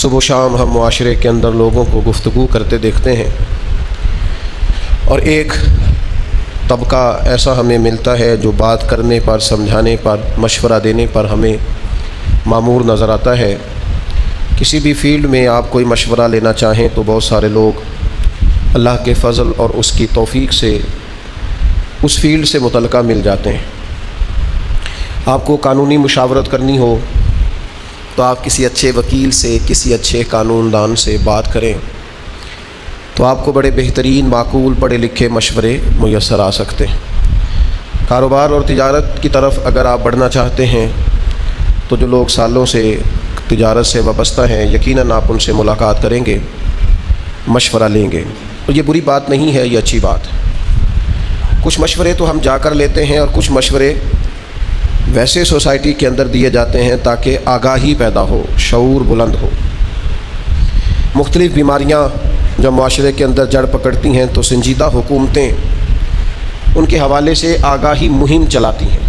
صبح و شام ہم معاشرے کے اندر لوگوں کو گفتگو کرتے دیکھتے ہیں، اور ایک طبقہ ایسا ہمیں ملتا ہے جو بات کرنے پر، سمجھانے پر، مشورہ دینے پر ہمیں مامور نظر آتا ہے۔ کسی بھی فیلڈ میں آپ کوئی مشورہ لینا چاہیں تو بہت سارے لوگ اللہ کے فضل اور اس کی توفیق سے اس فیلڈ سے متعلقہ مل جاتے ہیں۔ آپ کو قانونی مشاورت کرنی ہو تو آپ کسی اچھے وکیل سے، کسی اچھے قانون دان سے بات کریں تو آپ کو بڑے بہترین، معقول، پڑھے لکھے مشورے میسر آ سکتے ہیں۔ کاروبار اور تجارت کی طرف اگر آپ بڑھنا چاہتے ہیں تو جو لوگ سالوں سے تجارت سے وابستہ ہیں، یقیناً آپ ان سے ملاقات کریں گے، مشورہ لیں گے، اور یہ بری بات نہیں ہے، یہ اچھی بات ہے۔ کچھ مشورے تو ہم جا کر لیتے ہیں، اور کچھ مشورے ویسے سوسائٹی کے اندر دیے جاتے ہیں تاکہ آگاہی پیدا ہو، شعور بلند ہو۔ مختلف بیماریاں جب معاشرے کے اندر جڑ پکڑتی ہیں تو سنجیدہ حکومتیں ان کے حوالے سے آگاہی مہم چلاتی ہیں،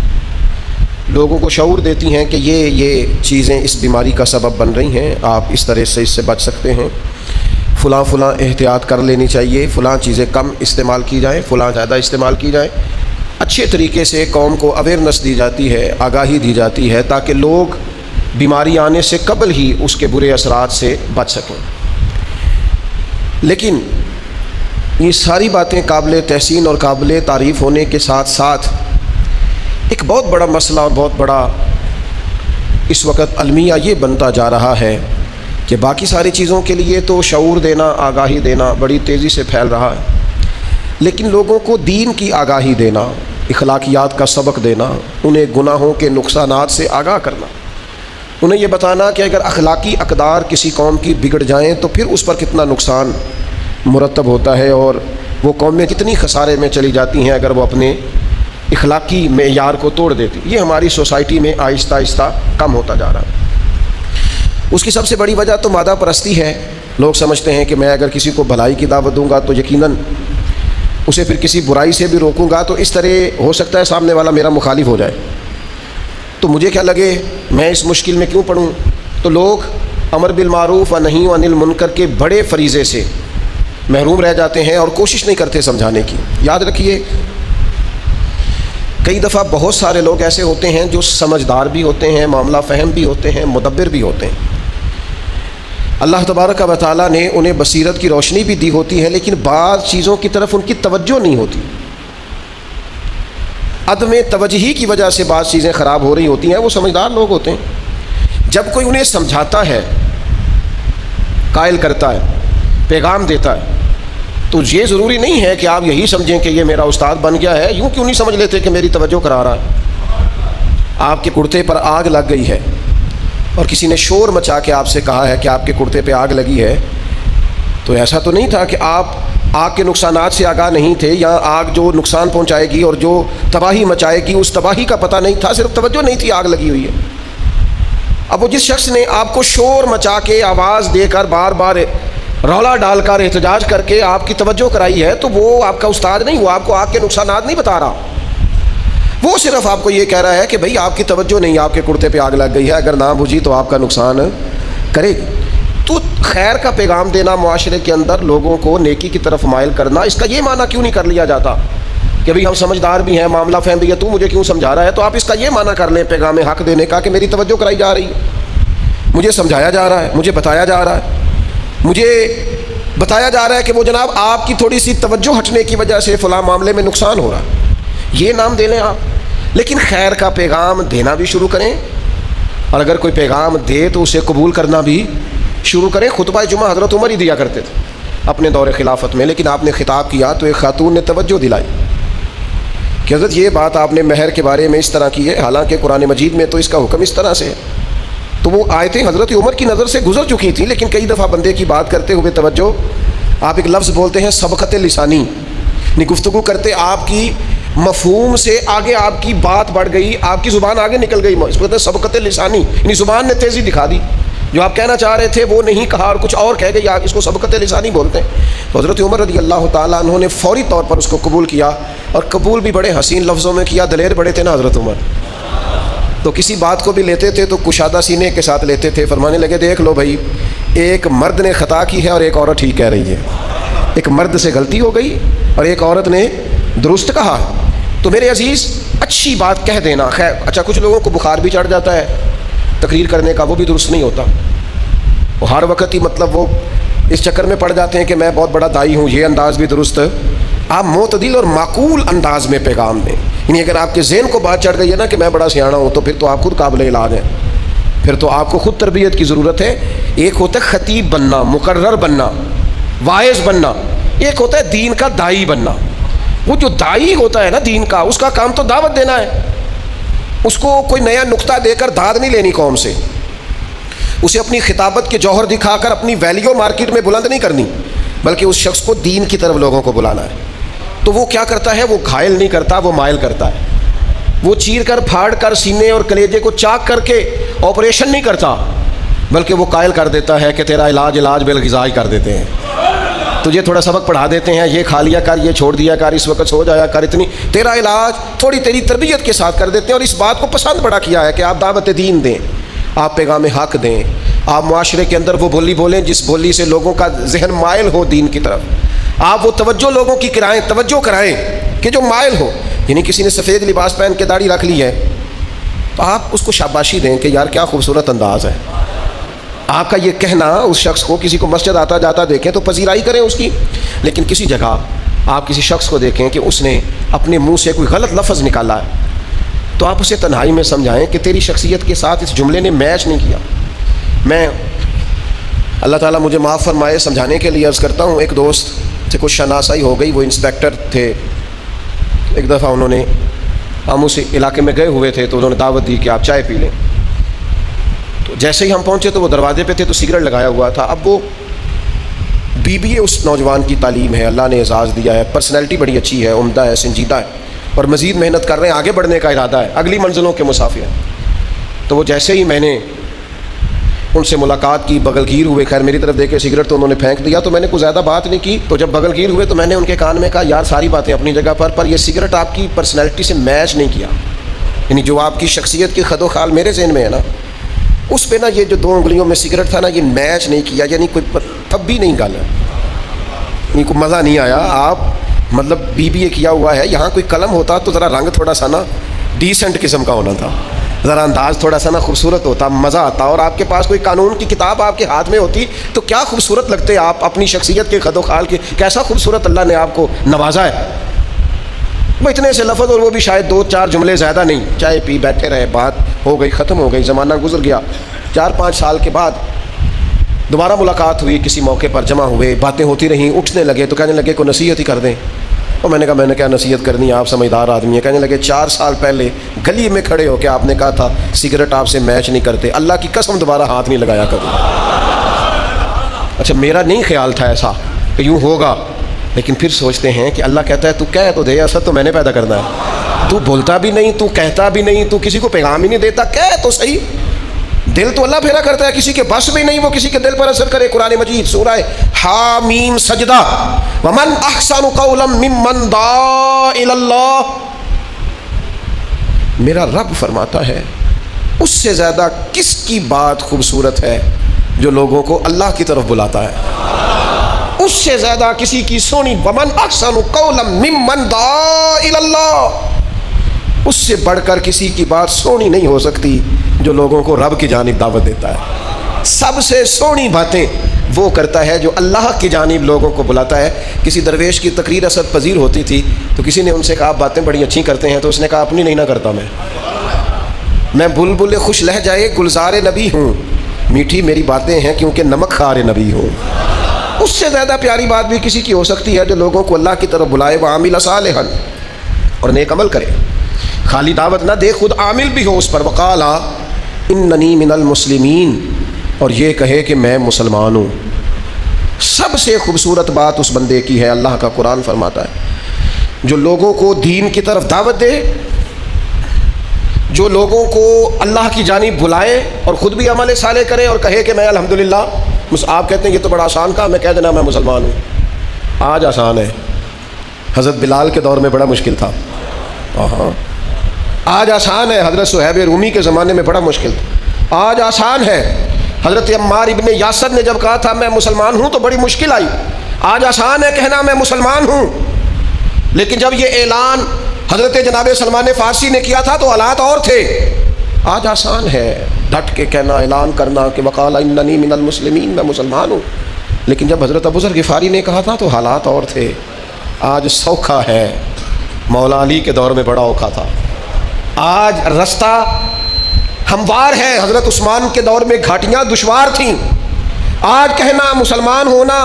لوگوں کو شعور دیتی ہیں کہ یہ چیزیں اس بیماری کا سبب بن رہی ہیں، آپ اس طرح سے اس سے بچ سکتے ہیں، فلاں احتیاط کر لینی چاہیے، فلاں چیزیں کم استعمال کی جائیں، فلاں زیادہ استعمال کی جائیں۔ اچھے طریقے سے قوم کو اویئرنس دی جاتی ہے، آگاہی دی جاتی ہے تاکہ لوگ بیماری آنے سے قبل ہی اس کے برے اثرات سے بچ سکیں۔ لیکن یہ ساری باتیں قابل تحسین اور قابل تعریف ہونے کے ساتھ ساتھ ایک بہت بڑا مسئلہ اور بہت بڑا اس وقت المیہ یہ بنتا جا رہا ہے کہ باقی ساری چیزوں کے لیے تو شعور دینا، آگاہی دینا بڑی تیزی سے پھیل رہا ہے، لیکن لوگوں کو دین کی آگاہی دینا، اخلاقیات کا سبق دینا، انہیں گناہوں کے نقصانات سے آگاہ کرنا، انہیں یہ بتانا کہ اگر اخلاقی اقدار کسی قوم کی بگڑ جائیں تو پھر اس پر کتنا نقصان مرتب ہوتا ہے، اور وہ قومیں کتنی خسارے میں چلی جاتی ہیں اگر وہ اپنے اخلاقی معیار کو توڑ دیتی۔ یہ ہماری سوسائٹی میں آہستہ آہستہ کم ہوتا جا رہا ہے۔ اس کی سب سے بڑی وجہ تو مادہ پرستی ہے۔ لوگ سمجھتے ہیں کہ میں اگر کسی کو بھلائی کی دعوت دوں گا تو یقیناً اسے پھر کسی برائی سے بھی روکوں گا تو اس طرح ہو سکتا ہے سامنے والا میرا مخالف ہو جائے، تو مجھے کیا لگے، میں اس مشکل میں کیوں پڑوں۔ تو لوگ امر بالمعروف و نہی عن المنکر کے بڑے فریضے سے محروم رہ جاتے ہیں اور کوشش نہیں کرتے سمجھانے کی۔ یاد رکھیے، کئی دفعہ بہت سارے لوگ ایسے ہوتے ہیں جو سمجھدار بھی ہوتے ہیں، معاملہ فہم بھی ہوتے ہیں، مدبر بھی ہوتے ہیں، اللہ تبارک و تعالیٰ نے انہیں بصیرت کی روشنی بھی دی ہوتی ہے، لیکن بعض چیزوں کی طرف ان کی توجہ نہیں ہوتی، عدم توجہی کی وجہ سے بعض چیزیں خراب ہو رہی ہوتی ہیں۔ وہ سمجھدار لوگ ہوتے ہیں، جب کوئی انہیں سمجھاتا ہے، قائل کرتا ہے، پیغام دیتا ہے، تو یہ ضروری نہیں ہے کہ آپ یہی سمجھیں کہ یہ میرا استاد بن گیا ہے۔ یوں کیوں نہیں سمجھ لیتے کہ میری توجہ کرا رہا ہے؟ آپ کے کرتے پر آگ لگ گئی ہے اور کسی نے شور مچا کے آپ سے کہا ہے کہ آپ کے کرتے پہ آگ لگی ہے، تو ایسا تو نہیں تھا کہ آپ آگ کے نقصانات سے آگاہ نہیں تھے، یا آگ جو نقصان پہنچائے گی اور جو تباہی مچائے گی اس تباہی کا پتہ نہیں تھا، صرف توجہ نہیں تھی، آگ لگی ہوئی ہے۔ اب وہ جس شخص نے آپ کو شور مچا کے، آواز دے کر، بار بار رولا ڈال کر، احتجاج کر کے آپ کی توجہ کرائی ہے، تو وہ آپ کا استاد نہیں، وہ آپ کو آگ کے نقصانات نہیں بتا رہا، وہ صرف آپ کو یہ کہہ رہا ہے کہ بھئی آپ کی توجہ نہیں، آپ کے کرتے پہ آگ لگ گئی ہے، اگر نہ بجھی تو آپ کا نقصان کرے گی۔ تو خیر کا پیغام دینا، معاشرے کے اندر لوگوں کو نیکی کی طرف مائل کرنا، اس کا یہ معنی کیوں نہیں کر لیا جاتا کہ بھئی ہم سمجھدار بھی ہیں، معاملہ فہم بھی ہے، تو مجھے کیوں سمجھا رہا ہے؟ تو آپ اس کا یہ معنی کر لیں پیغام حق دینے کا کہ میری توجہ کرائی جا رہی ہے، مجھے سمجھایا جا رہا ہے، مجھے بتایا جا رہا ہے، مجھے بتایا جا رہا ہے کہ وہ جناب آپ کی تھوڑی سی توجہ ہٹنے کی وجہ سے فلاں معاملے میں نقصان ہو رہا ہے، یہ نام دے لیں آپ۔ لیکن خیر کا پیغام دینا بھی شروع کریں، اور اگر کوئی پیغام دے تو اسے قبول کرنا بھی شروع کریں۔ خطبہ جمعہ حضرت عمر ہی دیا کرتے تھے اپنے دور خلافت میں، لیکن آپ نے خطاب کیا تو ایک خاتون نے توجہ دلائی کہ حضرت یہ بات آپ نے مہر کے بارے میں اس طرح کی ہے، حالانکہ قرآن مجید میں تو اس کا حکم اس طرح سے ہے۔ تو وہ آیتیں حضرت عمر کی نظر سے گزر چکی تھیں، لیکن کئی دفعہ بندے کی بات کرتے ہوئے توجہ، آپ ایک لفظ بولتے ہیں سبقت لسانی، یعنی گفتگو کرتے آپ کی مفہوم سے آگے آپ کی بات بڑھ گئی، آپ کی زبان آگے نکل گئی، اس کو کہتے ہیں سبقت لسانی، یعنی زبان نے تیزی دکھا دی، جو آپ کہنا چاہ رہے تھے وہ نہیں کہا اور کچھ اور کہہ گئی، آپ اس کو سبقت لسانی بولتے ہیں۔ حضرت عمر رضی اللہ تعالیٰ عنہ نے فوری طور پر اس کو قبول کیا، اور قبول بھی بڑے حسین لفظوں میں کیا، دلیر بڑے تھے نا حضرت عمر، تو کسی بات کو بھی لیتے تھے تو کشادہ سینے کے ساتھ لیتے تھے، فرمانے لگے دیکھ لو بھائی ایک مرد نے خطا کی ہے اور ایک عورت ٹھیک کہہ رہی ہے. ایک مرد سے غلطی ہو گئی اور ایک عورت نے درست کہا. تو میرے عزیز اچھی بات کہہ دینا. خیر اچھا کچھ لوگوں کو بخار بھی چڑھ جاتا ہے تقریر کرنے کا, وہ بھی درست نہیں ہوتا. وہ ہر وقت ہی مطلب وہ اس چکر میں پڑ جاتے ہیں کہ میں بہت بڑا دائی ہوں, یہ انداز بھی درست. آپ معتدل اور معقول انداز میں پیغام دیں. یعنی اگر آپ کے ذہن کو بات چڑھ گئی ہے نا کہ میں بڑا سیاںا ہوں, تو پھر تو آپ خود قابل علاج ہیں, پھر تو آپ کو خود تربیت کی ضرورت ہے. ایک ہوتا ہے خطیب بننا, مقرر بننا, واعظ بننا, ایک ہوتا ہے دین کا دائی بننا. وہ جو دائی ہوتا ہے نا دین کا, اس کا کام تو دعوت دینا ہے. اس کو کوئی نیا نقطہ دے کر داد نہیں لینی قوم سے, اسے اپنی خطابت کے جوہر دکھا کر اپنی ویلیو مارکیٹ میں بلند نہیں کرنی, بلکہ اس شخص کو دین کی طرف لوگوں کو بلانا ہے. تو وہ کیا کرتا ہے, وہ گھائل نہیں کرتا, وہ مائل کرتا ہے. وہ چیر کر پھاڑ کر سینے اور کلیجے کو چاک کر کے آپریشن نہیں کرتا, بلکہ وہ قائل کر دیتا ہے کہ تیرا علاج بالغذائی کر دیتے ہیں, تجھے تھوڑا سبق پڑھا دیتے ہیں, یہ کھا لیا کر, یہ چھوڑ دیا کر, اس وقت سو جایا کر, اتنی تیرا علاج تھوڑی تیری تربیت کے ساتھ کر دیتے ہیں. اور اس بات کو پسند بڑا کیا ہے کہ آپ دعوت دین دیں, آپ پیغام حق دیں, آپ معاشرے کے اندر وہ بولی بولیں جس بولی سے لوگوں کا ذہن مائل ہو دین کی طرف. آپ وہ توجہ لوگوں کی توجہ کرائیں کہ جو مائل ہو. یعنی کسی نے سفید لباس پہن کے داڑھی رکھ لی ہے تو آپ اس کو شاباشی دیں کہ یار کیا خوبصورت انداز ہے. آپ کا یہ کہنا اس شخص کو, کسی کو مسجد آتا جاتا دیکھیں تو پذیرائی کریں اس کی. لیکن کسی جگہ آپ کسی شخص کو دیکھیں کہ اس نے اپنے منہ سے کوئی غلط لفظ نکالا ہے, تو آپ اسے تنہائی میں سمجھائیں کہ تیری شخصیت کے ساتھ اس جملے نے میچ نہیں کیا. میں اللہ تعالیٰ مجھے معاف فرمائے سمجھانے کے لیے عرض کرتا ہوں, ایک دوست سے کچھ شناسائی ہو گئی, وہ انسپیکٹر تھے. ایک دفعہ انہوں نے, ہم اس علاقے میں گئے ہوئے تھے تو انہوں نے دعوت دی کہ آپ چائے پی لیں. تو جیسے ہی ہم پہنچے تو وہ دروازے پہ تھے تو سگریٹ لگایا ہوا تھا. اب وہ BBA اس نوجوان کی تعلیم ہے, اللہ نے اعزاز دیا ہے, پرسنالٹی بڑی اچھی ہے, عمدہ ہے, سنجیدہ ہے, اور مزید محنت کر رہے ہیں, آگے بڑھنے کا ارادہ ہے, اگلی منزلوں کے مسافر ہیں. تو وہ جیسے ہی میں نے ان سے ملاقات کی, بغل گیر ہوئے, خیر میری طرف دیکھے سگریٹ تو انہوں نے پھینک دیا, تو میں نے کوئی زیادہ بات نہیں کی. تو جب بغل گیر ہوئے تو میں نے ان کے کان میں کہا یار ساری باتیں اپنی جگہ پر یہ سگریٹ آپ کی پرسنالٹی سے میچ نہیں کیا. یعنی جو آپ کی شخصیت کی خد و خال میرے ذہن میں ہے نا, اس پہ نا یہ جو 2 انگلیوں میں سگریٹ تھا نا, یہ میچ نہیں کیا. یعنی کوئی تب بھی نہیں گل ہے, یعنی کوئی مزہ نہیں آیا. آپ مطلب BBA کیا ہوا ہے, یہاں کوئی قلم ہوتا تو ذرا رنگ تھوڑا سا نا ڈیسنٹ قسم کا ہونا تھا, ذرا انداز تھوڑا سا نا خوبصورت ہوتا, مزہ آتا. اور آپ کے پاس کوئی قانون کی کتاب آپ کے ہاتھ میں ہوتی تو کیا خوبصورت لگتے آپ اپنی شخصیت کے خد و خال کے. کیسا خوبصورت اللہ نے آپ کو نوازا ہے. وہ اتنے سے لفظ, اور وہ بھی شاید 2-4 جملے, زیادہ نہیں. چائے پی بیٹھے رہے, بات ہو گئی, ختم ہو گئی, زمانہ گزر گیا. 4-5 سال کے بعد دوبارہ ملاقات ہوئی, کسی موقع پر جمع ہوئے, باتیں ہوتی رہیں, اٹھنے لگے تو کہنے لگے کوئی نصیحت ہی کر دیں. اور میں نے کہا میں نے کیا نصیحت کرنی ہے, آپ سمجھدار آدمی ہیں. کہنے لگے 4 سال پہلے گلی میں کھڑے ہو کے آپ نے کہا تھا سگریٹ آپ سے میچ نہیں کرتے, اللہ کی قسم دوبارہ ہاتھ نہیں لگایا کروں. اچھا میرا نہیں خیال تھا ایسا کہ یوں ہوگا, لیکن پھر سوچتے ہیں کہ اللہ کہتا ہے تو کہہ تو دے, اثر تو میں نے پیدا کرنا ہے. تو بولتا بھی نہیں, تو کہتا بھی نہیں, تو کسی کو پیغام ہی نہیں دیتا, کہہ تو صحیح. دل تو اللہ پھیرا کرتا ہے, کسی کے بس بھی نہیں وہ کسی کے دل پر اثر کرے. قرآن مجید سورہ حامیم سجدہ, ومن احسن قولا ممن دعا الی اللہ. میرا رب فرماتا ہے اس سے زیادہ کس کی بات خوبصورت ہے جو لوگوں کو اللہ کی طرف بلاتا ہے. اس سے زیادہ کسی کی سونی, ومن احسن قولا ممن دعا الی اللہ, اس سے بڑھ کر کسی کی بات سونی نہیں ہو سکتی جو لوگوں کو رب کی جانب دعوت دیتا ہے. سب سے سونی باتیں وہ کرتا ہے جو اللہ کی جانب لوگوں کو بلاتا ہے. کسی درویش کی تقریر اسد پذیر ہوتی تھی تو کسی نے ان سے کہا آپ باتیں بڑی اچھی کرتے ہیں, تو اس نے کہا اپنی نہیں نہ کرتا, میں بلبل خوش لہجہ گلزار نبی ہوں, میٹھی میری باتیں ہیں کیونکہ نمک خار نبی ہوں. اس سے زیادہ پیاری بات بھی کسی کی ہو سکتی ہے جو لوگوں کو اللہ کی طرف بلائے, وعامل صالحا, اور نیک عمل کرے, خالی دعوت نہ دے, خود عامل بھی ہو اس پر. وقالا اننی من المسلمین, اور یہ کہے کہ میں مسلمان ہوں. سب سے خوبصورت بات اس بندے کی ہے, اللہ کا قرآن فرماتا ہے جو لوگوں کو دین کی طرف دعوت دے, جو لوگوں کو اللہ کی جانب بلائے اور خود بھی عمل صالح کرے اور کہے کہ میں الحمدللہ. آپ کہتے ہیں یہ تو بڑا آسان کام ہے, کہہ دینا میں مسلمان ہوں. آج آسان ہے, حضرت بلال کے دور میں بڑا مشکل تھا. آج آسان ہے, حضرت صہیب رومی کے زمانے میں بڑا مشکل تھا. آج آسان ہے, حضرت عمار ابن یاسر نے جب کہا تھا میں مسلمان ہوں تو بڑی مشکل آئی. آج آسان ہے کہنا میں مسلمان ہوں، لیکن جب یہ اعلان حضرت جناب سلمان فارسی نے کیا تھا تو حالات اور تھے. آج آسان ہے ڈٹ کے کہنا، اعلان کرنا کہ وقال اننی من المسلمین، میں مسلمان ہوں. لیکن جب حضرت ابو ذر غفاری نے کہا تھا تو حالات اور تھے. آج سوکھا ہے، مولا علی کے دور میں بڑا اوکھا تھا. آج رستہ ہموار ہے، حضرت عثمان کے دور میں گھاٹیاں دشوار تھیں. آج کہنا مسلمان ہونا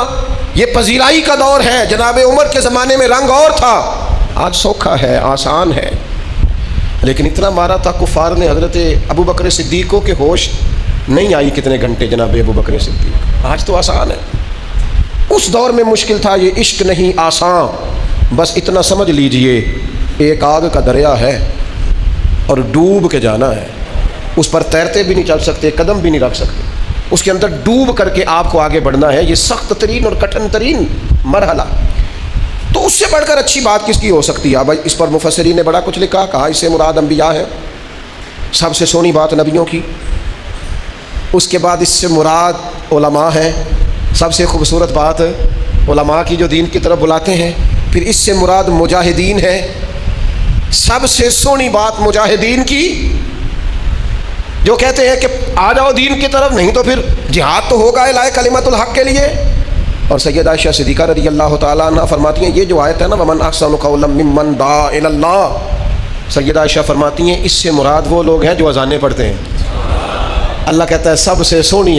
یہ پذیرائی کا دور ہے. جناب عمر کے زمانے میں رنگ اور تھا، آج سوکھا ہے، آسان ہے. لیکن اتنا مارا تھا کفار نے حضرت ابو بکر صدیق کو کہ ہوش نہیں آئی کتنے گھنٹے جناب ابو بکر صدیق. آج تو آسان ہے. اس دور میں مشکل تھا. یہ عشق نہیں آسان، بس اتنا سمجھ لیجئے ایک آگ کا دریا ہے اور ڈوب کے جانا ہے. اس پر تیرتے بھی نہیں چل سکتے، قدم بھی نہیں رکھ سکتے. اس کے اندر ڈوب کر کے آپ کو آگے بڑھنا ہے. یہ سخت ترین اور کٹھن ترین مرحلہ. تو اس سے بڑھ کر اچھی بات کس کی ہو سکتی ہے؟ بھائی اس پر مفسرین نے بڑا کچھ لکھا، کہا اس سے مراد انبیاء ہے، سب سے سونی بات نبیوں کی. اس کے بعد اس سے مراد علماء ہیں، سب سے خوبصورت بات علماء کی جو دین کی طرف بلاتے ہیں. پھر اس سے مراد مجاہدین ہیں، سب سے سونی بات مجاہدین کی، جو کہتے ہیں کہ آ جاؤ دین کی طرف، نہیں تو پھر جہاد تو ہوگا اعلاء کلمت الحق کے لیے. اور سیدہ عائشہ صدیقہ رضی اللہ تعالیٰ عنہ فرماتی ہیں، یہ جو آیت ہے نا وَمَنْ أَحْسَنُ قَوْلًا مِّمَّنْ دَعَا إِلَى اللَّهِ، سیدہ عائشہ فرماتی ہیں اس سے مراد وہ لوگ ہیں جو اذانیں پڑھتے ہیں. اللہ کہتا ہے سب سے سونی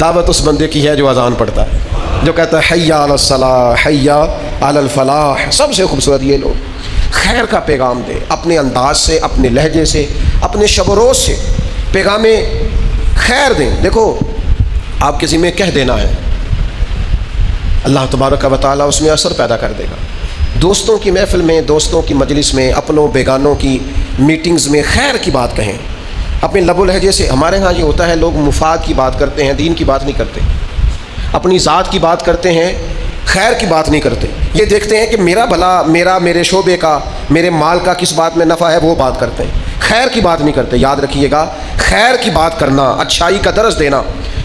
دعوت اس بندے کی ہے جو اذان پڑھتا ہے، جو کہتا ہے حی علی الصلاۃ حی علی الفلاح. سب سے خوبصورت یہ لوگ خیر کا پیغام دے، اپنے انداز سے، اپنے لہجے سے، اپنے شب و روز سے پیغام خیر دیں. دیکھو آپ کے ذمہ کہہ دینا ہے، اللہ تبارک و تعالیٰ اس میں اثر پیدا کر دے گا. دوستوں کی محفل میں، دوستوں کی مجلس میں، اپنوں بیگانوں کی میٹنگز میں خیر کی بات کہیں اپنے لب و لہجے سے. ہمارے ہاں یہ ہوتا ہے لوگ مفاد کی بات کرتے ہیں، دین کی بات نہیں کرتے، اپنی ذات کی بات کرتے ہیں، خیر کی بات نہیں کرتے. یہ دیکھتے ہیں کہ میرا بھلا، میرے شعبے کا، میرے مال کا کس بات میں نفع ہے وہ بات کرتے ہیں، خیر کی بات نہیں کرتے. یاد رکھیے گا خیر کی بات کرنا، اچھائی کا درس دینا.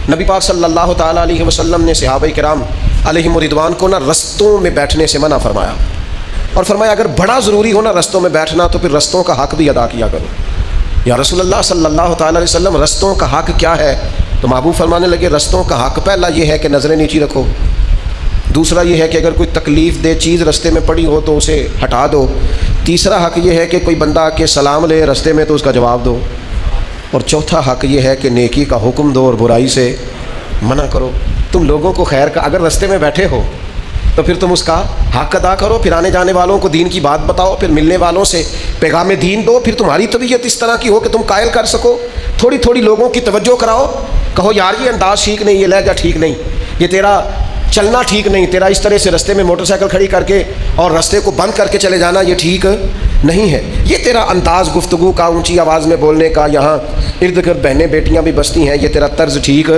نبی پاک صلی اللہ تعالیٰ علیہ وسلم نے صحابہ کرام علیہم رضوان کو نا رستوں میں بیٹھنے سے منع فرمایا، اور فرمایا اگر بڑا ضروری ہو نا رستوں میں بیٹھنا تو پھر رستوں کا حق بھی ادا کیا کرو. یا رسول اللہ صلی اللہ تعالیٰ علیہ وسلم رستوں کا حق کیا ہے؟ تو محبوب فرمانے لگے رستوں کا حق پہلا یہ ہے کہ نظریں نیچی رکھو، دوسرا یہ ہے کہ اگر کوئی تکلیف دہ چیز رستے میں پڑی ہو تو اسے ہٹا دو، تیسرا حق یہ ہے کہ کوئی بندہ آ کے سلام لے رستے میں تو اس کا جواب دو، اور چوتھا حق یہ ہے کہ نیکی کا حکم دو اور برائی سے منع کرو. تم لوگوں کو خیر کا، اگر رستے میں بیٹھے ہو تو پھر تم اس کا حق ادا کرو، پھر آنے جانے والوں کو دین کی بات بتاؤ، پھر ملنے والوں سے پیغام دین دو. پھر تمہاری طبیعت اس طرح کی ہو کہ تم قائل کر سکو، تھوڑی تھوڑی لوگوں کی توجہ کراؤ، کہو یار یہ انداز ٹھیک نہیں، یہ لہجہ ٹھیک نہیں، یہ تیرا چلنا ٹھیک نہیں، تیرا اس طرح سے رستے میں موٹر سائیکل کھڑی کر کے اور رستے کو بند کر کے چلے جانا یہ ٹھیک نہیں ہے. یہ تیرا انداز گفتگو کا، اونچی آواز میں بولنے کا، یہاں ارد گرد بہنیں بیٹیاں بھی بستی ہیں، یہ تیرا طرز ٹھیک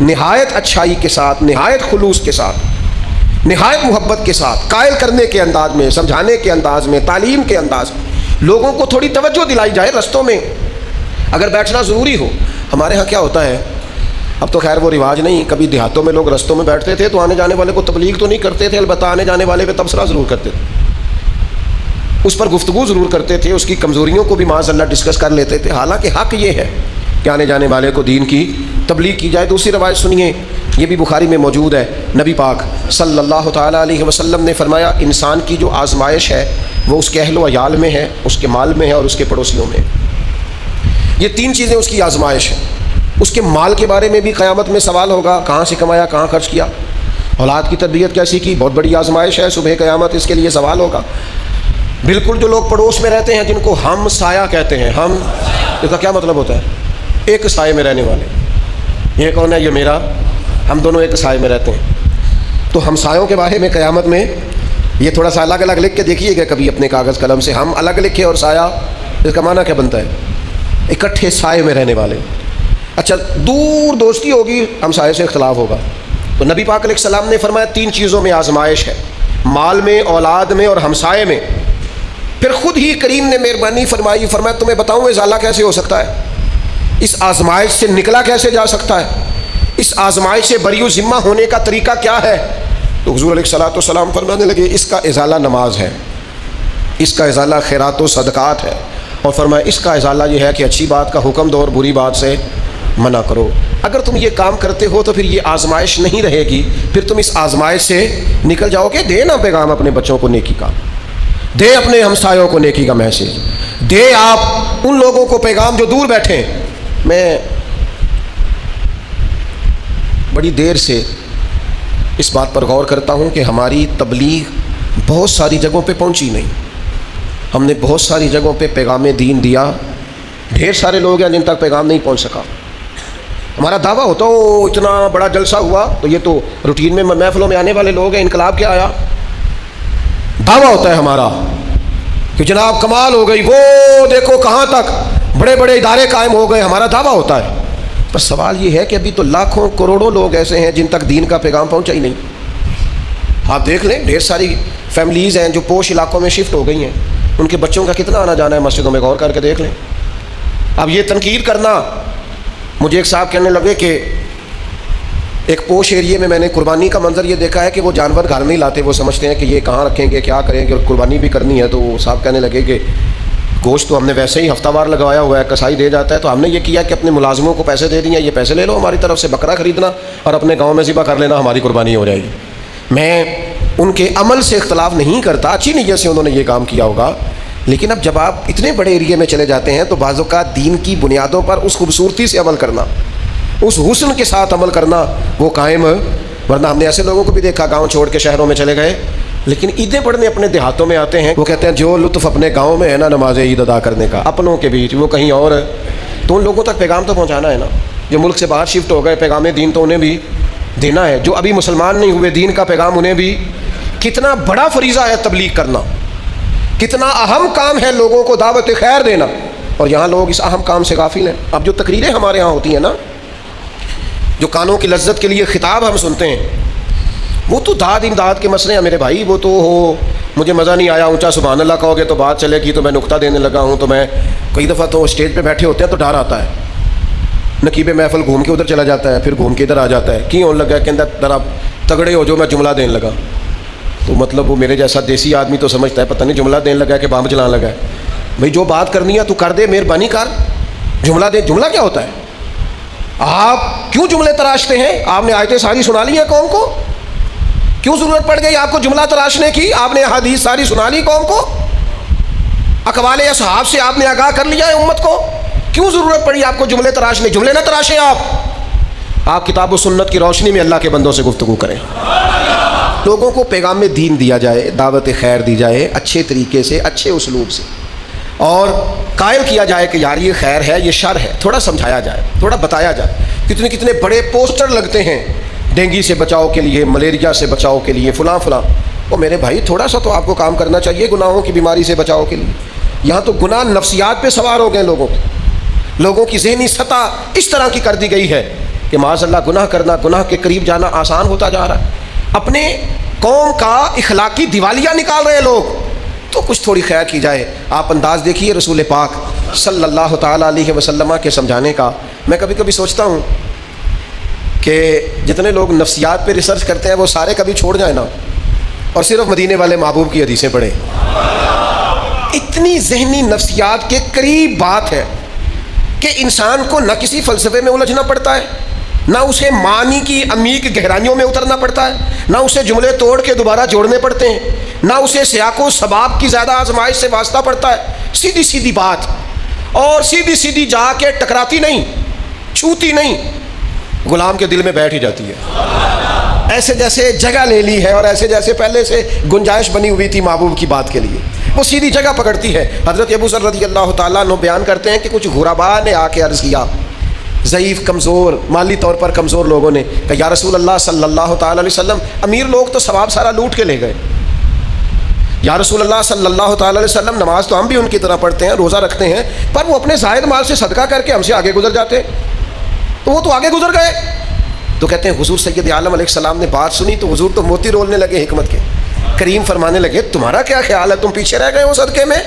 نہایت اچھائی کے ساتھ، نہایت خلوص کے ساتھ، نہایت محبت کے ساتھ، قائل کرنے کے انداز میں، سمجھانے کے انداز میں، تعلیم کے انداز میں لوگوں کو تھوڑی توجہ دلائی جائے. رستوں میں اگر بیٹھنا ضروری ہو، ہمارے ہاں کیا ہوتا ہے، اب تو خیر وہ رواج نہیں، کبھی دیہاتوں میں لوگ رستوں میں بیٹھتے تھے تو آنے جانے والے کو تبلیغ تو نہیں کرتے تھے، البتہ آنے جانے والے پہ تبصرہ ضرور کرتے تھے، اس پر گفتگو ضرور کرتے تھے، اس کی کمزوریوں کو بھی معاذ اللہ ڈسکس کر لیتے تھے. حالانکہ حق یہ ہے کہ آنے جانے والے کو دین کی تبلیغ کی جائے. دوسری روایت سنیے، یہ بھی بخاری میں موجود ہے. نبی پاک صلی اللہ تعالیٰ علیہ وسلم نے فرمایا انسان کی جو آزمائش ہے وہ اس کے اہل و عیال میں ہے، اس کے مال میں ہے اور اس کے پڑوسیوں میں. یہ تین چیزیں اس کی آزمائش ہے. اس کے مال کے بارے میں بھی قیامت میں سوال ہوگا، کہاں سے کمایا، کہاں خرچ کیا. اولاد کی تربیت کیسی کی، بہت بڑی آزمائش ہے، صبح قیامت اس کے لیے سوال ہوگا. بالکل جو لوگ پڑوس میں رہتے ہیں جن کو ہم سایہ کہتے ہیں، ہم، اس کا کیا مطلب ہوتا ہے؟ ایک سائے میں رہنے والے. یہ کون ہے؟ یہ میرا، ہم دونوں ایک سائے میں رہتے ہیں. تو ہمسایوں کے بارے میں قیامت میں یہ تھوڑا سا الگ الگ لکھ کے دیکھیے گا کبھی اپنے کاغذ قلم سے. ہم الگ لکھے اور سایہ، اس کا معنی کیا بنتا ہے؟ اکٹھے سائے میں رہنے والے. اچھا دور دوستی ہوگی، ہمسائے سے اختلاف ہوگا. تو نبی پاک علیہ السلام نے فرمایا تین چیزوں میں آزمائش ہے، مال میں، اولاد میں اور ہمسائے میں. پھر خود ہی کریم نے مہربانی فرمائی، فرمایا تمہیں بتاؤں ازالہ کیسے ہو سکتا ہے؟ اس آزمائش سے نکلا کیسے جا سکتا ہے؟ اس آزمائش سے بری و ذمہ ہونے کا طریقہ کیا ہے؟ تو حضور علیہ الصلوۃ والسلام فرمانے لگے اس کا ازالہ نماز ہے، اس کا ازالہ خیرات و صدقات ہے، اور فرمایا اس کا ازالہ یہ ہے کہ اچھی بات کا حکم دو اور بری بات سے منع کرو۔ اگر تم یہ کام کرتے ہو تو پھر یہ آزمائش نہیں رہے گی، پھر تم اس آزمائش سے نکل جاؤ گے۔ دے نا پیغام اپنے بچوں کو نیکی کا، دے اپنے ہمسایوں کو نیکی کا میسیج، دے آپ ان لوگوں کو پیغام جو دور بیٹھے ہیں۔ میں بڑی دیر سے اس بات پر غور کرتا ہوں کہ ہماری تبلیغ بہت ساری جگہوں پہ پہنچی نہیں۔ ہم نے بہت ساری جگہوں پہ پیغام دین دیا، ڈھیر سارے لوگ ہیں جن تک پیغام نہیں پہنچ سکا۔ ہمارا دعویٰ ہوتا ہو اتنا بڑا جلسہ ہوا تو یہ تو روٹین میں محفلوں میں آنے والے لوگ ہیں، انقلاب کیا آیا؟ دعویٰ ہوتا ہے ہمارا کہ جناب کمال ہو گئی، وہ دیکھو کہاں تک بڑے بڑے ادارے قائم ہو گئے، ہمارا دعویٰ ہوتا ہے۔ پر سوال یہ ہے کہ ابھی تو لاکھوں کروڑوں لوگ ایسے ہیں جن تک دین کا پیغام پہنچا ہی نہیں۔ آپ دیکھ لیں ڈھیر ساری فیملیز ہیں جو پوش علاقوں میں شفٹ ہو گئی ہیں، ان کے بچوں کا کتنا آنا جانا ہے مسجدوں میں، غور کر کے دیکھ لیں۔ اب یہ تنقید کرنا، مجھے ایک صاحب کہنے لگے کہ ایک پوش ایریے میں نے قربانی کا منظر یہ دیکھا ہے کہ وہ جانور گھر نہیں لاتے، وہ سمجھتے ہیں کہ یہ کہاں رکھیں گے، کیا کریں گے، اور قربانی بھی کرنی ہے۔ تو وہ صاحب کہنے لگے کہ گوشت تو ہم نے ویسے ہی ہفتہ وار لگوایا ہوا ہے، کسائی دے جاتا ہے، تو ہم نے یہ کیا کہ اپنے ملازموں کو پیسے دے دیے، یہ پیسے لے لو ہماری طرف سے، بکرا خریدنا اور اپنے گاؤں میں ذبح کر لینا، ہماری قربانی ہو جائے گی۔ میں ان کے عمل سے اختلاف نہیں کرتا، اچھی نیت سے انہوں نے یہ کام کیا ہوگا، لیکن اب جب آپ اتنے بڑے ایریے میں چلے جاتے ہیں تو بعض اوقات دین کی بنیادوں پر اس خوبصورتی سے عمل کرنا، اس حسن کے ساتھ عمل کرنا وہ قائم، ورنہ ہم نے ایسے لوگوں کو بھی دیکھا گاؤں چھوڑ کے شہروں میں چلے گئے، لیکن عیدیں پڑھنے اپنے دیہاتوں میں آتے ہیں، وہ کہتے ہیں جو لطف اپنے گاؤں میں ہے نا نماز عید ادا کرنے کا، اپنوں کے بیچ وہ کہیں اور ہے۔ تو ان لوگوں تک پیغام تو پہنچانا ہے نا، جو ملک سے باہر شفٹ ہو گئے، پیغام دین تو انہیں بھی دینا ہے، جو ابھی مسلمان نہیں ہوئے دین کا پیغام انہیں بھی۔ کتنا بڑا فریضہ ہے تبلیغ کرنا، کتنا اہم کام ہے لوگوں کو دعوت خیر دینا، اور یہاں لوگ اس اہم کام سے غافل ہیں۔ اب جو تقریریں ہمارے ہاں ہوتی ہیں نا، جو کانوں کی لذت کے لیے خطاب ہم سنتے ہیں، وہ تو داد امداد کے مسئلے ہیں میرے بھائی، وہ تو ہو مجھے مزہ نہیں آیا اونچا سبحان اللہ کہو گے تو بات چلے گی، تو میں نقطہ دینے لگا ہوں، تو میں کئی دفعہ تو اسٹیج پہ بیٹھے ہوتے ہیں تو ڈر آتا ہے، نقیب محفل گھوم کے ادھر چلا جاتا ہے، پھر گھوم کے ادھر آ جاتا ہے، کیوں لگا کہ اندر ذرا تگڑے ہو جو میں جملہ دینے لگا، تو مطلب وہ میرے جیسا دیسی آدمی تو سمجھتا ہے پتہ نہیں جملہ دینے لگا ہے کہ بام چلانے لگا ہے۔ بھائی جو بات کرنی ہے تو کر دے، مہربانی کر، جملہ دے۔ جملہ کیا ہوتا ہے؟ آپ کیوں جملے تراشتے ہیں؟ آپ نے آیتیں ساری سنا لی ہیں قوم کو، کیوں ضرورت پڑ گئی آپ کو جملہ تراشنے کی؟ آپ نے احادیث ساری سنا لی قوم کو، اقوال اصحاب سے آپ نے آگاہ کر لیا ہے امت کو، کیوں ضرورت پڑی آپ کو جملے تراشنے؟ جملے نہ تراشیں آپ کتاب و سنت کی روشنی میں اللہ کے بندوں سے گفتگو کریں، لوگوں کو پیغام میں دین دیا جائے، دعوت خیر دی جائے اچھے طریقے سے، اچھے اسلوب سے، اور قائل کیا جائے کہ یار یہ خیر ہے، یہ شر ہے، تھوڑا سمجھایا جائے، تھوڑا بتایا جائے۔ کتنے بڑے پوسٹر لگتے ہیں ڈینگی سے بچاؤ کے لیے، ملیریا سے بچاؤ کے لیے، فلاں فلاں۔ وہ میرے بھائی تھوڑا سا تو آپ کو کام کرنا چاہیے گناہوں کی بیماری سے بچاؤ کے لیے۔ یہاں تو گناہ نفسیات پہ سوار ہو گئے، لوگوں کی ذہنی سطح اس طرح کی کر دی گئی ہے کہ معاذ اللہ گناہ کرنا، گناہ کے قریب جانا آسان ہوتا جا رہا ہے۔ اپنے قوم کا اخلاقی دیوالیہ نکال رہے ہیں لوگ، تو کچھ تھوڑی خیر کی جائے۔ آپ انداز دیکھیے رسول پاک صلی اللہ تعالیٰ علیہ وسلم کے سمجھانے کا۔ میں کبھی کبھی سوچتا ہوں کہ جتنے لوگ نفسیات پہ ریسرچ کرتے ہیں وہ سارے کبھی چھوڑ جائیں نا، اور صرف مدینے والے محبوب کی حدیثیں پڑھیں۔ اتنی ذہنی نفسیات کے قریب بات ہے کہ انسان کو نہ کسی فلسفے میں الجھنا پڑتا ہے، نہ اسے معنی کی عمیق گہرائیوں میں اترنا پڑتا ہے، نہ اسے جملے توڑ کے دوبارہ جوڑنے پڑتے ہیں، نہ اسے سیاق و سباب کی زیادہ آزمائش سے واسطہ پڑتا ہے۔ سیدھی سیدھی بات، اور سیدھی سیدھی جا کے ٹکراتی نہیں، چھوتی نہیں، غلام کے دل میں بیٹھ ہی جاتی ہے، ایسے جیسے جگہ لے لی ہے، اور ایسے جیسے پہلے سے گنجائش بنی ہوئی تھی محبوب کی بات کے لیے، وہ سیدھی جگہ پکڑتی ہے۔ حضرت ابو ذر رضی اللہ تعالیٰ عنہ بیان کرتے ہیں کہ کچھ غرباء نے آ کے عرض کیا، ضعیف کمزور مالی طور پر کمزور لوگوں نے کہ یا رسول اللہ صلی اللہ تعالیٰ علیہ وسلم، امیر لوگ تو ثواب سارا لوٹ کے لے گئے، یا رسول اللہ صلی اللہ تعالیٰ علیہ وسلم نماز تو ہم بھی ان کی طرح پڑھتے ہیں، روزہ رکھتے ہیں، پر وہ اپنے زائد مال سے صدقہ کر کے ہم سے آگے گزر جاتے ہیں، تو وہ تو آگے گزر گئے۔ تو کہتے ہیں حضور سید عالم علیہ السلام نے بات سنی تو حضور تو موتی رولنے لگے حکمت کے، کریم فرمانے لگے تمہارا کیا خیال ہے، تم پیچھے رہ گئے ہو صدقے میں؟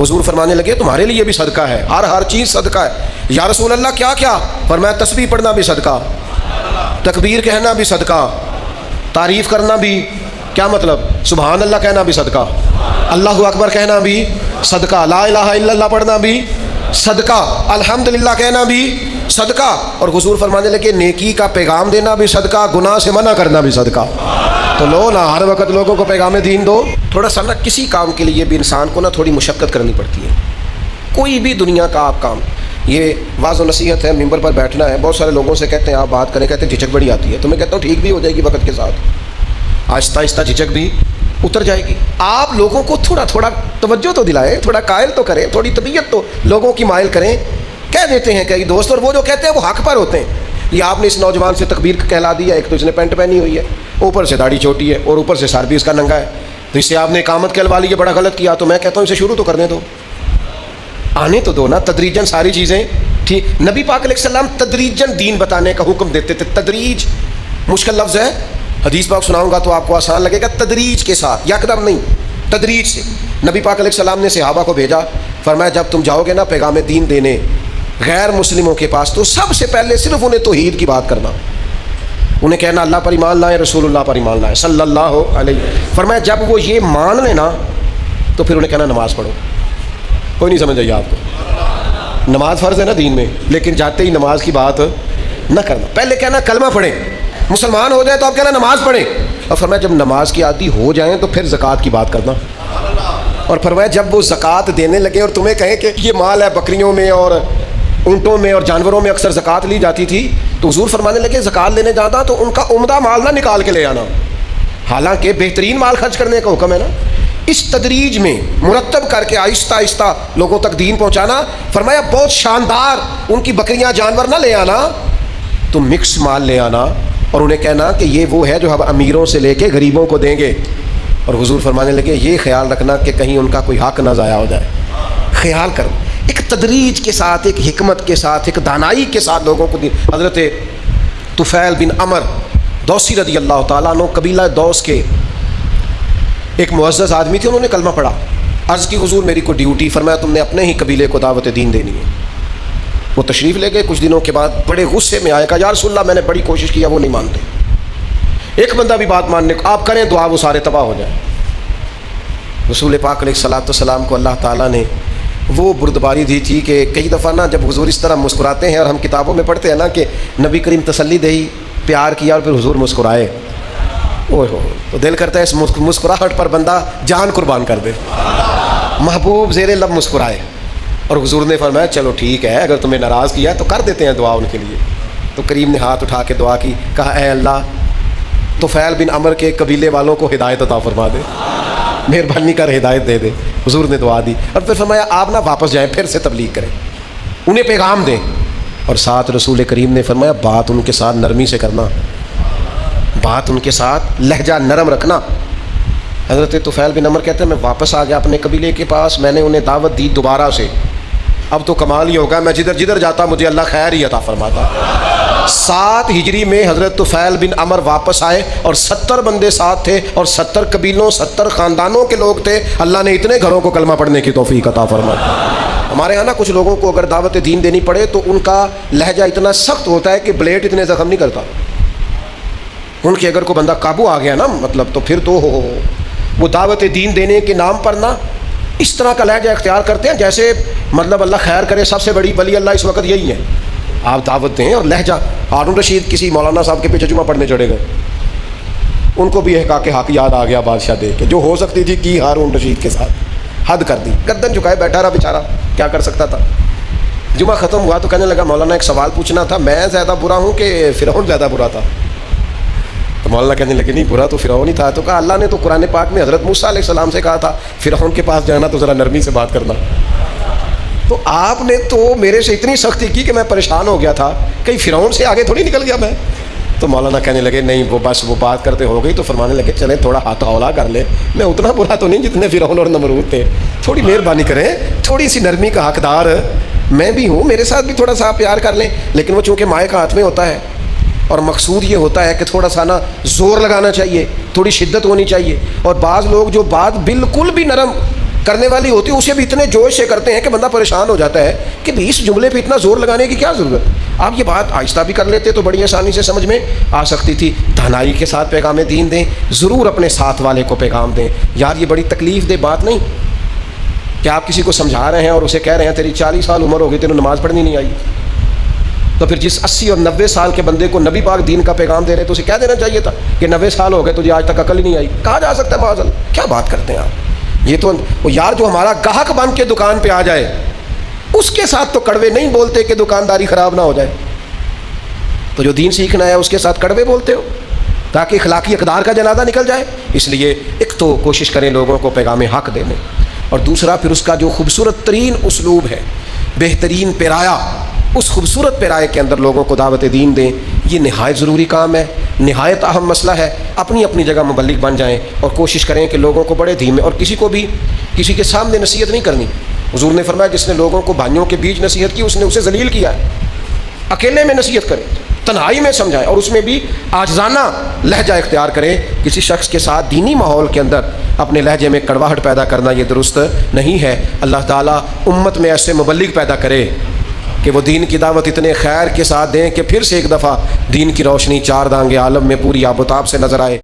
حضور فرمانے لگے تمہارے لیے بھی صدقہ ہے، ہر چیز صدقہ ہے۔ یا رسول اللہ کیا کیا؟ فرمایا تسبیح پڑھنا بھی صدقہ، تکبیر کہنا بھی صدقہ، تعریف کرنا بھی، کیا مطلب؟ سبحان اللہ کہنا بھی صدقہ، اللہ اکبر کہنا بھی صدقہ، لا الہ الا اللہ پڑھنا بھی صدقہ، الحمدللہ کہنا بھی صدقہ۔ اور حضور فرمانے لگے نیکی کا پیغام دینا بھی صدقہ، گناہ سے منع کرنا بھی صدقہ۔ تو لو نا ہر وقت لوگوں کو پیغام دین دو۔ تھوڑا سا نا کسی کام کے لیے بھی انسان کو نا تھوڑی مشقت کرنی پڑتی ہے، کوئی بھی دنیا کا آپ کام، یہ واعظ و نصیحت ہے، ممبر پر بیٹھنا ہے، بہت سارے لوگوں سے کہتے ہیں آپ بات کریں، کہتے ہیں جھجک بڑی آتی ہے، تو میں کہتا ہوں ٹھیک بھی ہو جائے گی وقت کے ساتھ، آہستہ آہستہ جھجک بھی اتر جائے گی۔ آپ لوگوں کو تھوڑا تھوڑا توجہ تو دلائیں، تھوڑا قائل تو کریں، تھوڑی طبیعت تو لوگوں کی مائل کریں۔ کہہ دیتے ہیں کئی دوست، اور وہ جو کہتے ہیں وہ حق پر ہوتے ہیں۔ یہ آپ نے اس نوجوان سے تکبیر کہلا دیا، ایک تو اس نے پینٹ پہنی ہوئی ہے، اوپر سے داڑھی چھوٹی ہے، اور اوپر سے سر بھی اس کا ننگا ہے، تو اس سے آپ نے اقامت کہلوا لی، یہ بڑا غلط کیا۔ تو میں کہتا ہوں اسے شروع تو کرنے دو، آنے تو دو نا، تدریجاً ساری چیزیں ٹھیک۔ نبی پاک علیہ السلام تدریجاً دین بتانے کا حکم دیتے تھے۔ تدریج مشکل لفظ ہے، حدیث پاک سناؤں گا تو آپ کو آسان لگے گا۔ تدریج کے ساتھ، یکدم نہیں، تدریج سے نبی پاک علیہ السلام نے صحابہ کو بھیجا، فرمایا جب تم جاؤ گے نا پیغام دین دینے غیر مسلموں کے پاس، تو سب سے پہلے صرف انہیں توحید کی بات کرنا، انہیں کہنا اللہ پر ایمان لائیں، رسول اللہ پر ایمان لائیں صلی اللہ علیہ۔ فرمایا جب وہ یہ مان لیں نا تو پھر انہیں کہنا نماز پڑھو۔ کوئی نہیں سمجھ آئی آپ کو؟ نماز فرض ہے نا دین میں، لیکن جاتے ہی نماز کی بات نہ کرنا، پہلے کہنا کلمہ پڑھیں، مسلمان ہو جائیں تو آپ کہنا نماز پڑھیں، اور فرمایا جب نماز کی عادی ہو جائیں تو پھر زکوٰۃ کی بات کرنا، اور فرمایا جب وہ زکوٰۃ دینے لگے اور تمہیں کہیں کہ یہ مال ہے، بکریوں میں اور اونٹوں میں اور جانوروں میں اکثر زکوٰۃ لی جاتی تھی، تو حضور فرمانے لگے زکوٰۃ لینے جاتا تو ان کا عمدہ مال نہ نکال کے لے آنا، حالانکہ بہترین مال خرچ کرنے کا حکم ہے نا۔ اس تدریج میں مرتب کر کے آہستہ آہستہ لوگوں تک دین پہنچانا۔ فرمایا بہت شاندار ان کی بکریاں جانور نہ لے آنا، تو مکس مال لے آنا، اور انہیں کہنا کہ یہ وہ ہے جو ہم امیروں سے لے کے غریبوں کو دیں گے۔ اور حضور فرمانے لگے یہ خیال رکھنا کہ کہیں ان کا کوئی حق نہ ضائع ہو جائے، خیال کرو۔ ایک تدریج کے ساتھ، ایک حکمت کے ساتھ، ایک دانائی کے ساتھ لوگوں کو دین۔ حضرت طفیل بن عمر دوسی رضی اللہ تعالیٰ عنہ، قبیلہ دوس کے ایک معزز آدمی تھے، انہوں نے کلمہ پڑھا، عرض کی حضور میری کوئی ڈیوٹی، فرمایا تم نے اپنے ہی قبیلے کو دعوت دین دینی ہے۔ وہ تشریف لے گئے، کچھ دنوں کے بعد بڑے غصے میں آئے، کہا یا رسول اللہ میں نے بڑی کوشش کیا، وہ نہیں مانتے، ایک بندہ بھی بات ماننے کو، آپ کریں دعا وہ سارے تباہ ہو جائیں۔ رسول پاک علیہ السلام کو اللہ تعالیٰ نے وہ بردباری دی تھی کہ کئی دفعہ نا جب حضور اس طرح مسکراتے ہیں، اور ہم کتابوں میں پڑھتے ہیں نا کہ نبی کریم تسلی دہی، پیار کیا اور پھر حضور مسکرائے، اوہ ہو، تو دل کرتا ہے اس مسکراہٹ پر بندہ جان قربان کر دے، محبوب زیر لب مسکرائے۔ اور حضور نے فرمایا چلو ٹھیک ہے، اگر تمہیں ناراض کیا تو کر دیتے ہیں دعا ان کے لیے۔ تو کریم نے ہاتھ اٹھا کے دعا کی، کہا اے اللہ طفیل بن عمر کے قبیلے والوں کو ہدایت عطا فرما دے، مہربانی کر ہدایت دے دے۔ حضور نے دعا دی، اور پھر فرمایا آپ نہ واپس جائیں، پھر سے تبلیغ کریں، انہیں پیغام دیں، اور ساتھ رسول کریم نے فرمایا بات ان کے ساتھ نرمی سے کرنا، بات ان کے ساتھ لہجہ نرم رکھنا۔ حضرت طفیل بن عمر کہتے ہیں میں واپس آ گیا اپنے قبیلے کے پاس، میں نے انہیں دعوت دی دوبارہ سے، اب تو کمال ہی ہوگا، میں جدھر جدھر جاتا مجھے اللہ خیر ہی عطا فرماتا۔ 7 ہجری میں حضرت طفیل بن عمر واپس آئے، اور 70 بندے ساتھ تھے، اور 70 قبیلوں 70 خاندانوں کے لوگ تھے۔ اللہ نے اتنے گھروں کو کلمہ پڑھنے کی توفیق عطا فرمائی۔ ہمارے یہاں نا کچھ لوگوں کو اگر دعوت دین دینی پڑے تو ان کا لہجہ اتنا سخت ہوتا ہے کہ بلیڈ اتنے زخم نہیں کرتا، ان کے اگر کوئی بندہ قابو آ گیا نا مطلب، تو پھر تو وہ دعوت دین دینے کے نام پر نا اس طرح کا لہجہ اختیار کرتے ہیں جیسے مطلب اللہ خیر کرے سب سے بڑی ولی اللہ اس وقت یہی ہے، آپ دعوت دیں اور لہجہ۔ ہارون رشید کسی مولانا صاحب کے پیچھے جمعہ پڑھنے چڑھے گئے، ان کو بھی احقاق حق یاد آ گیا بادشاہ دیکھ کے، جو ہو سکتی تھی کی ہارون رشید کے ساتھ، حد کر دی، گردن جھکائے بیٹھا رہا بیچارہ، کیا کر سکتا تھا۔ جمعہ ختم ہوا تو کہنے لگا مولانا ایک سوال پوچھنا تھا، میں زیادہ برا ہوں کہ فرعون زیادہ برا تھا؟ تو مولانا کہنے لگے نہیں برا تو فرعون ہی تھا۔ تو کہا اللہ نے تو قرآن پاک میں حضرت موسیٰ علیہ السلام سے کہا تھا فرعون کے پاس جانا تو ذرا نرمی سے بات کرنا، تو آپ نے تو میرے سے اتنی سختی کی کہ میں پریشان ہو گیا تھا، کہیں فرعون سے آگے تھوڑی نکل گیا میں۔ تو مولانا کہنے لگے نہیں وہ بس وہ بات کرتے ہو گئی، تو فرمانے لگے چلیں تھوڑا ہاتھ ہولا کر لیں، میں اتنا برا تو نہیں جتنے فرعون اور نمرود تھے، تھوڑی مہربانی کریں، تھوڑی سی نرمی کا حقدار میں بھی ہوں، میرے ساتھ بھی تھوڑا سا پیار کر لیں۔ لیکن وہ چونکہ مائع کا ہاتھ میں ہوتا ہے، اور مقصود یہ ہوتا ہے کہ تھوڑا سا نا زور لگانا چاہیے، تھوڑی شدت ہونی چاہیے، اور بعض لوگ جو بات بالکل بھی نرم کرنے والی ہوتی ہے اسے بھی اتنے جوش سے کرتے ہیں کہ بندہ پریشان ہو جاتا ہے کہ بھی اس جملے پہ اتنا زور لگانے کی کیا ضرورت. آپ یہ بات آہستہ بھی کر لیتے تو بڑی آسانی سے سمجھ میں آ سکتی تھی. دھنائی کے ساتھ پیغام دین دیں, ضرور اپنے ساتھ والے کو پیغام دیں. یار یہ بڑی تکلیف دہ بات نہیں کہ آپ کسی کو سمجھا رہے ہیں اور اسے کہہ رہے ہیں تیری 40 سال عمر ہو گئی تینوں نماز پڑھنی نہیں آئی. تو پھر جس 80 اور 90 سال کے بندے کو نبی پاک دین کا پیغام دے رہے تو اسے کہہ دینا چاہیے تھا کہ 90 سال ہو گئے تجھے آج تک عقل ہی نہیں آئی. کہا جا سکتا ہے معاذ اللہ. کیا بات کرتے ہیں آپ. یہ تو وہ یار جو ہمارا گاہک بن کے دکان پہ آ جائے اس کے ساتھ تو کڑوے نہیں بولتے کہ دکانداری خراب نہ ہو جائے. تو جو دین سیکھنا ہے اس کے ساتھ کڑوے بولتے ہو تاکہ اخلاقی اقدار کا جنازہ نکل جائے. اس لیے ایک تو کوشش کریں لوگوں کو پیغام حق دینے, اور دوسرا پھر اس کا جو خوبصورت ترین اسلوب ہے, بہترین پیرایا, اس خوبصورت پیرائے کے اندر لوگوں کو دعوت دین دیں. یہ نہایت ضروری کام ہے, نہایت اہم مسئلہ ہے. اپنی اپنی جگہ مبلغ بن جائیں اور کوشش کریں کہ لوگوں کو بڑے دھیمے, اور کسی کو بھی کسی کے سامنے نصیحت نہیں کرنی. حضور نے فرمایا جس نے لوگوں کو بھائیوں کے بیچ نصیحت کی اس نے اسے ذلیل کیا ہے. اکیلے میں نصیحت کریں, تنہائی میں سمجھائیں, اور اس میں بھی عاجزانہ لہجہ اختیار کریں. کسی شخص کے ساتھ دینی ماحول کے اندر اپنے لہجے میں کڑواہٹ پیدا کرنا یہ درست نہیں ہے. اللہ تعالیٰ امت میں ایسے مبلغ پیدا کرے کہ وہ دین کی دعوت اتنے خیر کے ساتھ دیں کہ پھر سے ایک دفعہ دین کی روشنی 4 دانگے عالم میں پوری آب و تاب سے نظر آئے.